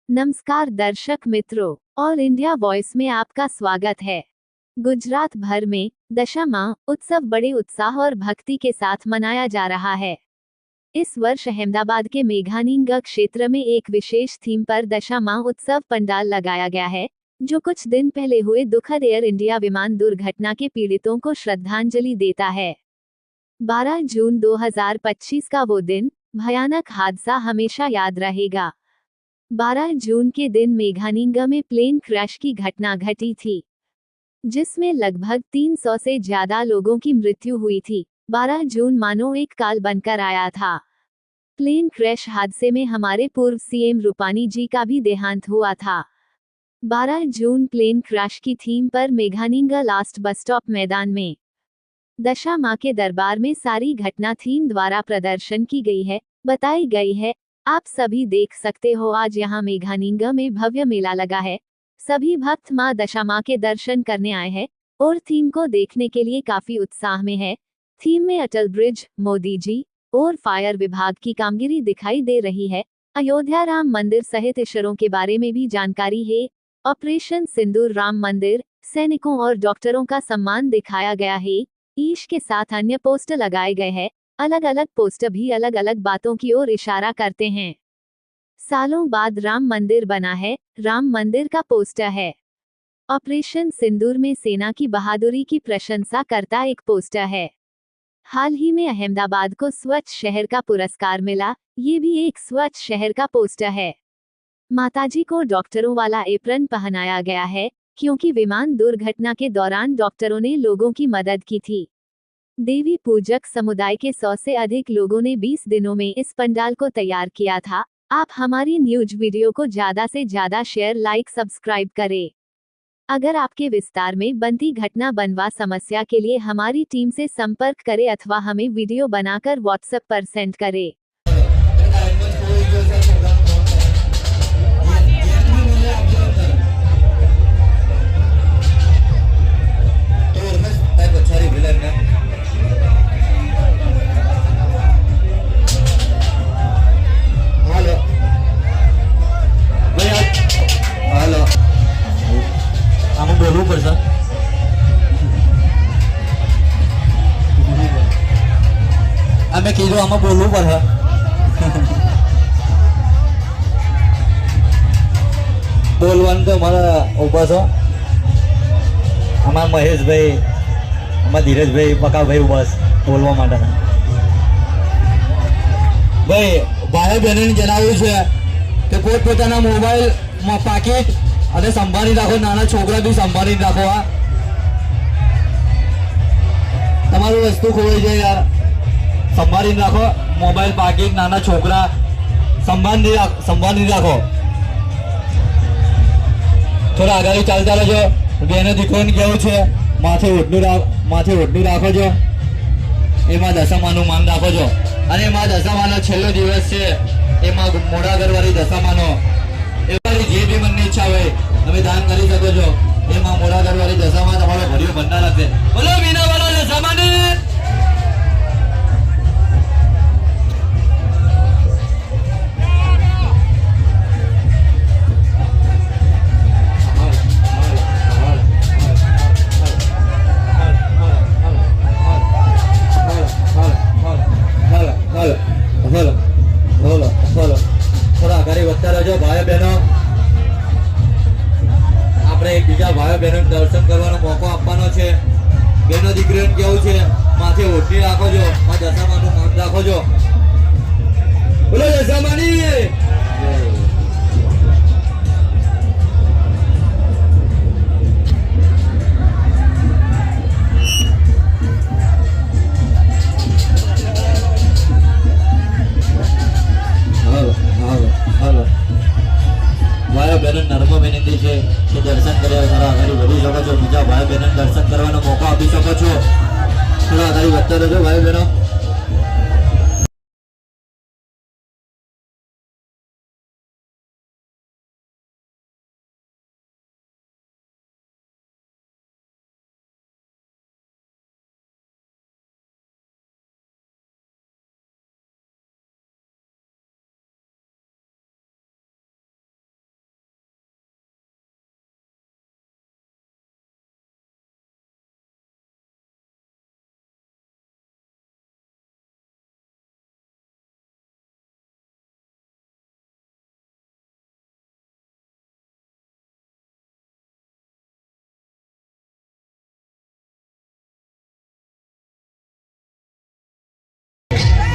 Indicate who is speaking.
Speaker 1: नमस्कार दर्शक मित्रों, ऑल इंडिया वॉइस में आपका स्वागत है। गुजरात भर में दशमा उत्सव बड़े उत्साह और भक्ति के साथ मनाया जा रहा है। इस वर्ष अहमदाबाद के मेघानीनगर क्षेत्र में एक विशेष थीम पर दशमा उत्सव पंडाल लगाया गया है, जो कुछ दिन पहले हुए दुखद एयर इंडिया विमान दुर्घटना के पीड़ितों को श्रद्धांजलि देता है। 12 जून 2025 का वो दिन, भयानक हादसा हमेशा याद रहेगा। 12 जून के दिन मेघानीनगर में प्लेन क्रैश की घटना घटी थी, जिसमें लगभग 300 से ज्यादा लोगों की मृत्यु हुई थी। 12 जून मानो एक काल बनकर आया था। प्लेन क्रैश हादसे में हमारे पूर्व सीएम रूपानी जी का भी देहांत हुआ था। 12 जून प्लेन क्रैश की थीम पर मेघानीनगर लास्ट बस स्टॉप मैदान में दशा मां के दरबार में सारी घटना थीम द्वारा प्रदर्शन की गई है, बताई गई है। आप सभी देख सकते हो, आज यहाँ मेघानीनगर में भव्य मेला लगा है। सभी भक्त मां दशा मां के दर्शन करने आए हैं और थीम को देखने के लिए काफी उत्साह में है। थीम में अटल ब्रिज, मोदी जी और फायर विभाग की कामगिरी दिखाई दे रही है। अयोध्या राम मंदिर सहित इशरों के बारे में भी जानकारी है। ऑपरेशन सिंदूर राम मंदिर, सैनिकों और डॉक्टरों का सम्मान दिखाया गया है। ईश के साथ अन्य पोस्टर लगाए गए हैं। अलग अलग पोस्टर भी अलग अलग बातों की ओर इशारा करते हैं। सालों बाद राम मंदिर बना है, राम मंदिर का पोस्टर है। ऑपरेशन सिंदूर में सेना की बहादुरी की प्रशंसा करता एक पोस्टर है। हाल ही में अहमदाबाद को स्वच्छ शहर का पुरस्कार मिला, ये भी एक स्वच्छ शहर का पोस्टर है। माताजी को डॉक्टरों वाला एप्रन पहनाया गया है, क्योंकि विमान दुर्घटना के दौरान डॉक्टरों ने लोगों की मदद की थी। देवी पूजक समुदाय के 100 से अधिक लोगों ने 20 दिनों में इस पंडाल को तैयार किया था। आप हमारी न्यूज वीडियो को ज्यादा से ज्यादा शेयर, लाइक, सब्सक्राइब करें। अगर आपके विस्तार में बनती घटना बनवा समस्या के लिए हमारी टीम से संपर्क करें अथवा हमें वीडियो बनाकर व्हाट्सएप पर सेंड करें।
Speaker 2: बोलવું પડશે અમે કીધું આમાં બોલવું પડશે બોલવાનું તો અમારા ઉભા છો અમારા મહેશભાઈ, અમારા ધીરજભાઈ, પકાભાઈ ઉભા છે બોલવા માટે. ભાઈ ભાઈ બહેનોને જણાવ્યું છે કે પોતપોતાના મોબાઈલ પાકીટ અને સંભાળી રાખો. નાના છોકરા બી સંભાળી રાખો. આ તમારું વસ્તુ ખોવાઈ જાય યાર, સંભાળી રાખો. મોબાઈલ પાકીટ, નાના છોકરા સંભાળી રાખો. થોડા આગળ ચાલતા રહેજો. બેને દીકરોને કેવું છે માથે ઓઢનું રાખો છો. એમાં દશામાનું માન રાખો છો. અને એમાં દશામાનો છેલ્લો દિવસ છે, એમાં મોડાગરવાળી દશામાનો જે બી મનની ઈચ્છા હોય તમે દાન કરી શકો છો. એમાં મોડાગરવાળી દશામાં તમારો ભર્યો ભંડાર હશે. બોલો મીનાવાળા દશામાની. થોડા આગળ વધતા રહેજો ભાઈઓ બહેનો. આપણે એકબીજા ભાઈઓ બહેનો દર્શન કરવાનો મોકો આપવાનો છે. બહેનો દીકરીઓને કેવું છે માથે ઓઢણી રાખો છો, દશામાનું માન રાખો છો. બોલો દશામાની. ભાઈઓ બહેનો નર્મ વિનંતી છે કે દર્શન કર્યા થોડા આગળ વધી શકો છો. બીજા ભાઈ બહેનો દર્શન કરવાનો મોકો આપી શકો છો. થોડા આગળ વધતા રહેજો ભાઈ બહેનો.
Speaker 3: છે